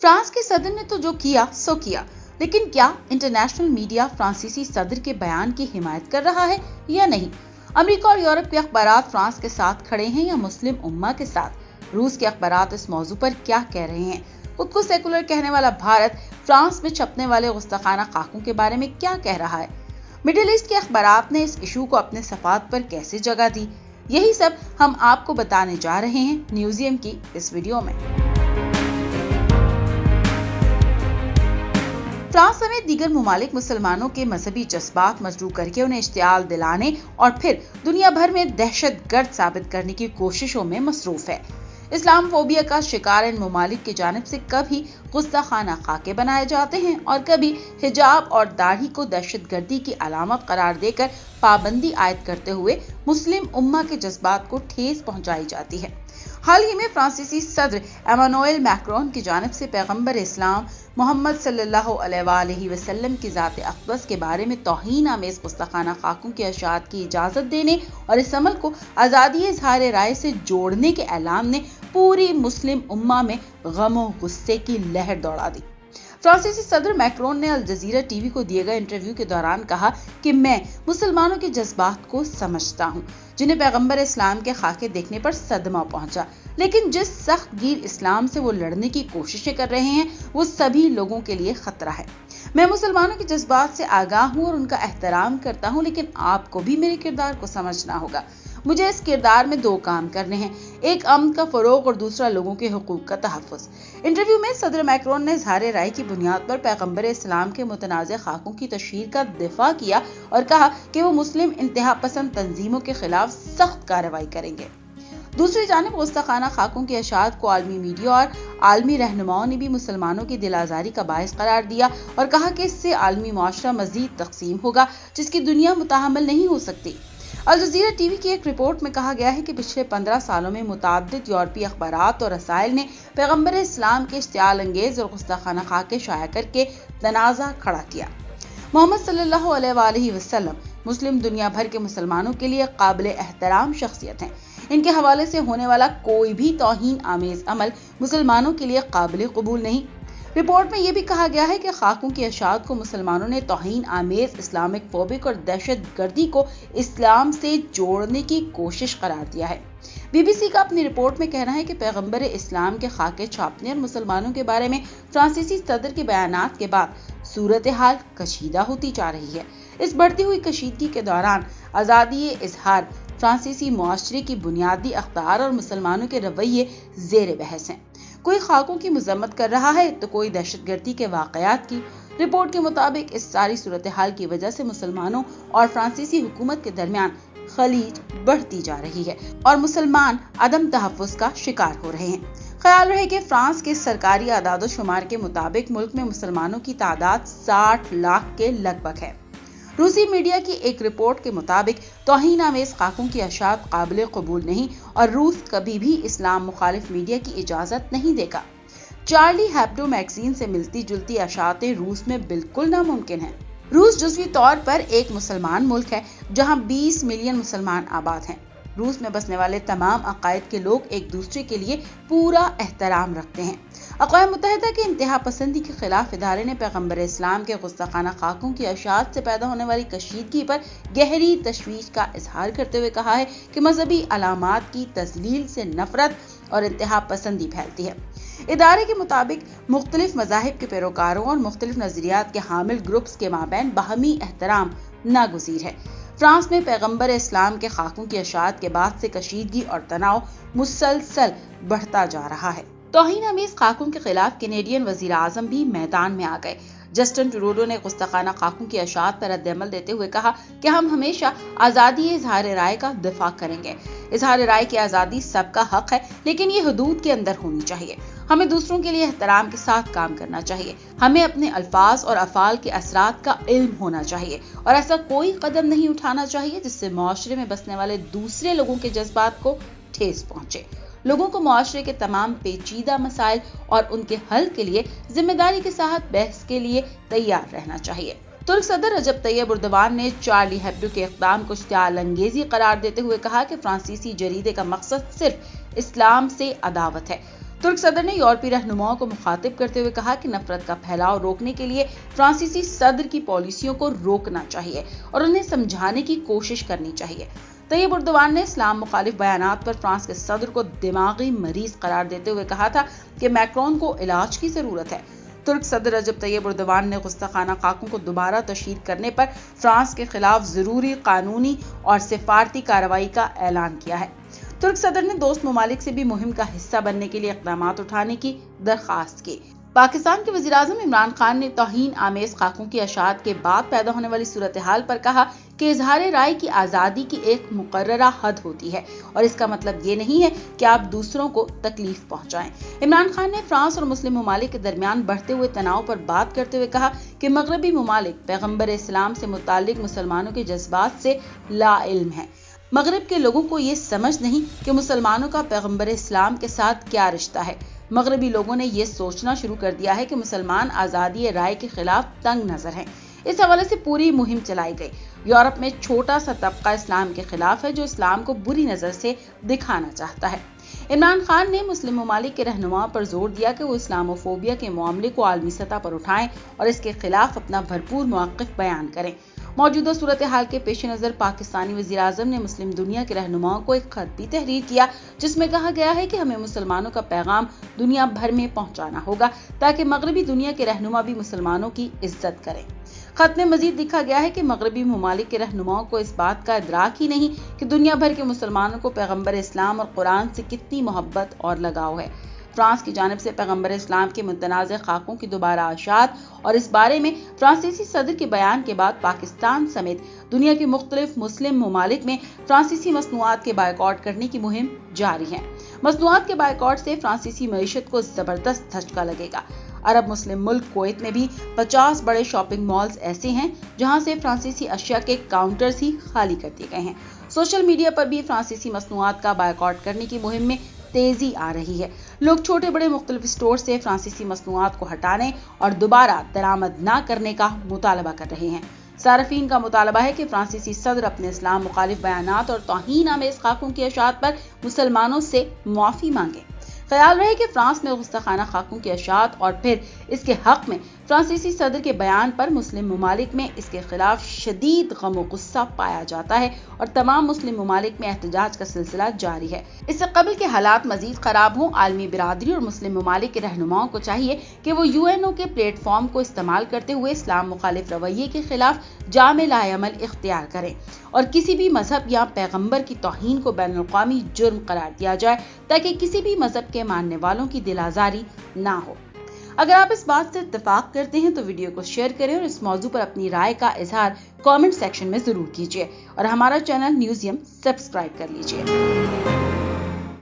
France के सदर ने तो जो किया सो किया, लेकिन क्या इंटरनेशनल मीडिया फ्रांसीसी सदर के बयान की हिमायत कर रहा है या नहीं? अमेरिका और यूरोप के अखबारात फ्रांस के साथ खड़े हैं या मुस्लिम उम्मा के साथ? रूस के अखबारात इस मौजू पर क्या कह रहे हैं? खुद को सेकुलर कहने वाला भारत फ्रांस में छपने वाले गुस्ताखाना खाकों के बारे में क्या कह रहा है? मिडिल ईस्ट के अखबारात ने इस इशू को अपने सफात पर कैसे जगह दी? यही सब हम आपको बताने जा रहे हैं न्यूज़ियम की इस वीडियो में। फ्रांस समेत दीगर मुमालिक मुसलमानों के मजहबी जज्बात मजरू करके उन्हें इश्तियाल दिलाने और फिर दुनिया भर में दहशतगर्द साबित करने की कोशिशों में मसरूफ है। इस्लाम फोबिया का शिकार इन मुमालिक की जानिब से कभी गुस्ताखाना खाके बनाए जाते हैं और कभी हिजाब और दाढ़ी को दहशतगर्दी की अलामत करार देकर पाबंदी आयद करते हुए मुस्लिम उम्मा के जज्बात को ठेस पहुंचाई जाती है। हाल ही में फ्रांसीसी सदर एमानुएल मैक्रोन की जानिब से पैगंबर इस्लाम मोहम्मद सल्लल्लाहु अलैहि वसल्लम की ज़ात अक़दस के बारे में तौहीन आमेज़ गुस्ताखाना खाकों के अशात की इजाज़त देने और इस अमल को आज़ादी इज़हार राय से जोड़ने के ऐलान ने पूरी मुस्लिम उम्मा में गम और गुस्से की लहर दौड़ा दी। फ्रांसीसी सदर मैक्रोन ने अल जज़ीरा टीवी को दिए गए इंटरव्यू के दौरान कहा कि मैं मुसलमानों के जज्बात को समझता हूं, जिन्हें पैगंबर इस्लाम के खाके देखने पर सदमा पहुंचा, लेकिन जिस सख्त गीर इस्लाम से वो लड़ने की कोशिशें कर रहे हैं वो सभी लोगों के लिए खतरा है। मैं मुसलमानों के जज्बात से आगाह हूं और उनका एहतराम करता हूं, लेकिन आपको भी मेरे किरदार को समझना होगा। मुझे इस किरदार में दो काम करने हैं, एक अमन का फरोग और दूसरा लोगों के हुकूक का तहफ़्फ़ुज़। इंटरव्यू में सदर मैक्रोन ने इज़हार राय की बुनियाद पर पैगंबर इस्लाम के मुतनाज़ खाकों की तशहीर का दिफा किया और कहा कि वो मुस्लिम इंतहा पसंद तंजीमों के खिलाफ सख्त कार्रवाई करेंगे। दूसरी जानिब गुस्ताखाना खाकों की अशात को आलमी मीडिया और आलमी रहनुमाओं ने भी मुसलमानों की दिल आज़ारी का बायस करार दिया और कहा कि इससे आलमी मुआशरा मजीद तकसीम होगा, जिसकी दुनिया मुतहम्मिल नहीं हो सकती। अल जज़ीरा टीवी की एक रिपोर्ट में कहा गया है कि पिछले 15 सालों में मुताद्दिद यूरोपीय अखबारात और रसाइल ने पैगंबर इस्लाम के इश्तियाल अंगेज और गुस्ताखाना खाके शाया करके तनाज़ा खड़ा किया। मोहम्मद सल्लल्लाहु अलैहि वसल्लम मुस्लिम दुनिया भर के मुसलमानों के लिए काबिल एहतराम शख्सियत हैं। इनके हवाले से होने वाला कोई भी तौहीन आमेज अमल मुसलमानों के लिए काबिल कबूल नहीं। रिपोर्ट में यह भी कहा गया है कि खाकों की अशात को मुसलमानों ने तौहीन आमेज इस्लामिक फोबिक और दहशत गर्दी को इस्लाम से जोड़ने की कोशिश करार दिया है। बीबीसी का अपनी रिपोर्ट में कहना है कि पैगंबर इस्लाम के खाके छापने और मुसलमानों के बारे में फ्रांसीसी सदर के बयानात के बाद सूरत हाल कशीदा होती जा रही है। इस बढ़ती हुई कशीदगी के दौरान आज़ादी इज़हार, फ्रांसीसी मुआशरे की बुनियादी अख्तियार और मुसलमानों के रवैये ज़ेर बहस हैं। कोई खाकों की मजम्मत कर रहा है तो कोई दहशतगर्दी के वाकयात की। रिपोर्ट के मुताबिक इस सारी सूरत हाल की वजह से मुसलमानों और फ्रांसीसी हुकूमत के दरमियान खलीज बढ़ती जा रही है और मुसलमान अदम तहफ़्फ़ुज़ का शिकार हो रहे हैं। ख्याल रहे कि फ्रांस के सरकारी आदाद शुमार के मुताबिक मुल्क में मुसलमानों की तादाद 60 लाख के लगभग है। रूसी मीडिया की एक रिपोर्ट के मुताबिक तौहीन आमेज खाकों की अशात काबिल कबूल नहीं और रूस कभी भी इस्लाम मुखालिफ मीडिया की इजाजत नहीं देगा। चार्ली हेब्डो मैगजीन से मिलती जुलती अशातें रूस में बिल्कुल नामुमकिन है। रूस जुज़वी तौर पर एक मुसलमान मुल्क है जहां 20 मिलियन मुसलमान आबाद हैं। रूस में बसने वाले तमाम अकायद के लोग एक दूसरे के लिए पूरा एहतराम रखते हैं। अक़वाम मुत्तहिदा के इंतहा पसंदी के खिलाफ इदारे ने पैगंबर इस्लाम के गुस्ताखाना खाकों की अशात से पैदा होने वाली कशीदगी पर गहरी तशवीश का इजहार करते हुए कहा है कि मजहबी अलामात की तज़लील से नफरत और इंतहा पसंदी फैलती है। इदारे के मुताबिक मुख्तलिफ मज़ाहिब के पैरोकारों और मुख्तलिफ नजरियात के हामिल ग्रुप्स के माबैन बाहमी एहतराम नागुज़ीर है। फ्रांस में पैगंबर इस्लाम के खाकों की अशात के बाद से कशीदगी और तनाव मुसलसल बढ़ता जा रहा है। तौहीन आमेज खाकों के खिलाफ कैनेडियन वजीर आज़म भी मैदान में आ गए। जस्टिन ट्रूडो ने गुस्ताखाना खाकों की अशात पर रद्द-ए-अमल देते हुए कहा कि हम हमेशा आज़ादी इज़हार राय का दिफा करेंगे। इज़हार राय की आज़ादी सबका हक है, लेकिन ये हुदूद के अंदर होनी चाहिए। हमें दूसरों के लिए एहतराम के साथ काम करना चाहिए। हमें अपने अल्फाज और अफ़ाल के असरात का इल्म होना चाहिए और ऐसा कोई कदम नहीं उठाना चाहिए जिससे मुआशरे में बसने वाले दूसरे लोगों के जज्बात को ठेस पहुंचे। लोगों को मुआशरे के तमाम पेचीदा मसाइल और उनके हल के लिए जिम्मेदारी के साथ बहस के लिए तैयार रहना चाहिए। तुर्क सदर रजब तैयब एर्दोगान ने चार्ली हेब्डो के इक़दाम को इश्तियाल अंगेजी करार देते हुए कहा कि फ्रांसीसी जरीदे का मकसद सिर्फ इस्लाम से अदावत है। तुर्क सदर ने यूरोपीय रहनुमाओं को मुखातिब करते हुए कहा कि नफरत का फैलाव रोकने के लिए फ्रांसीसी सदर की पॉलिसियों को रोकना चाहिए और उन्हें समझाने की कोशिश करनी चाहिए। तैयब एर्दोगान ने इस्लाम मुखालिफ बयानात पर फ्रांस के सदर को दिमागी मरीज करार देते हुए कहा था कि मैक्रोन को इलाज की जरूरत है। तुर्क सदर रजब तैयब एर्दोगान ने गुस्ताखाना खाकों को दोबारा तशहीर करने पर फ्रांस के खिलाफ जरूरी कानूनी और सिफारती कार्रवाई का ऐलान किया है। तुर्क सदर ने दोस्त ममालिक से भी मुहिम का हिस्सा बनने के लिए इक़दाम उठाने की दरख्वास्त की। पाकिस्तान के वज़ीर-ए-आज़म इमरान खान ने तौहीन आमेज खाकों की अशात के बाद पैदा होने वाली सूरत हाल पर कहा कि इजहार राय की आज़ादी की एक मुकर्ररा हद होती है और इसका मतलब ये नहीं है कि आप दूसरों को तकलीफ पहुंचाएं। इमरान खान ने फ्रांस और मुस्लिम ममालिक के दरमियान बढ़ते हुए तनाव पर बात करते हुए कहा कि मगरबी ममालिक पैगम्बर इस्लाम से मुताल्लिक मुसलमानों के जज्बात से लाइल्म हैं। मगरब के लोगों को ये समझ नहीं कि मुसलमानों का पैगम्बर इस्लाम के साथ क्या रिश्ता है। मगरबी लोगों ने ये सोचना शुरू कर दिया है कि मुसलमान आज़ादी राय के खिलाफ तंग नजर हैं। इस हवाले से पूरी मुहिम चलाई गई। यूरोप में छोटा सा तबका इस्लाम के खिलाफ है जो इस्लाम को बुरी नजर से दिखाना चाहता है। इमरान खान ने मुस्लिम ममालिक के रहनुमाओं पर जोर दिया कि वो इस्लामोफोबिया के मामले को आलमी सतह पर उठाएं और इसके खिलाफ अपना भरपूर मौक़िफ़ बयान करें। मौजूदा सूरत हाल के पेश नज़र पाकिस्तानी वज़ीर-ए-आज़म ने मुस्लिम दुनिया के रहनुमाओं को एक खत भी तहरीर किया जिसमें कहा गया है कि हमें मुसलमानों का पैगाम दुनिया भर में पहुंचाना होगा ताकि मगरबी दुनिया के रहनुमा भी मुसलमानों की इज्जत करें। खत में मजीद लिखा गया है कि मगरबी ममालिक के रहनुमाओं को इस बात का इदराक ही नहीं कि दुनिया भर के मुसलमानों को पैगम्बर इस्लाम और कुरान से कितनी मोहब्बत और लगाव है। फ्रांस की जानिब से पैगम्बर इस्लाम के मुतनाज़ खाकों की दोबारा आशात और इस बारे में फ्रांसीसी सदर के बयान के बाद पाकिस्तान समेत दुनिया के मुख्तलिफ मुस्लिम ममालिक में फ्रांसीसी मसनूआत के बायकॉट करने की मुहिम जारी है। मसनूआत के बायकॉट से फ्रांसीसी मईशत को जबरदस्त धचका लगेगा। अरब मुस्लिम मुल्क कुवैत में भी 50 बड़े शॉपिंग मॉल्स ऐसे हैं जहां से फ्रांसीसी अशिया के काउंटर्स ही खाली कर दिए गए हैं। सोशल मीडिया पर भी फ्रांसीसी मसनूआत का बायकॉट करने की मुहिम में तेजी आ रही है। लोग छोटे बड़े मुख्तलिफ स्टोर से फ्रांसीसी मसनूआत को हटाने और दोबारा दरामद न करने का मुतालबा कर रहे हैं। सार्फिन का मुतालबा है कि फ्रांसीसी सदर अपने इस्लाम मुखालिफ बयानात और तौहीन आमेज खाकों की अशात पर मुसलमानों से मुआफी मांगे। ख्याल रहे कि फ्रांस में गुस्ताखाना खाकों की अशात और फिर इसके हक में फ्रांसीसी सदर के बयान पर मुस्लिम ममालिक में इसके खिलाफ शदीद गम गुस्सा पाया जाता है और तमाम मुस्लिम ममालिक में एहतजाज का सिलसिला जारी है। इससे कबल के हालात मजीद खराब हों, आलमी बिरादरी और मुस्लिम ममालिक के रहनुमाओं को चाहिए कि वो यूएनओ के प्लेटफॉर्म को इस्तेमाल करते हुए इस्लाम मुखालिफ रवैये के खिलाफ जामे लाएमल इख्तियार करें और किसी भी मजहब या पैगम्बर की तौहीन को बैनुल-अक़वामी जुर्म करार दिया जाए ताकि किसी भी मजहब के मानने वालों की दिल आज़ारी ना हो। अगर आप इस बात से इत्तेफाक करते हैं तो वीडियो को शेयर करें और इस मौजू पर अपनी राय का इजहार कमेंट सेक्शन में जरूर कीजिए और हमारा चैनल न्यूज़ियम सब्सक्राइब कर लीजिए।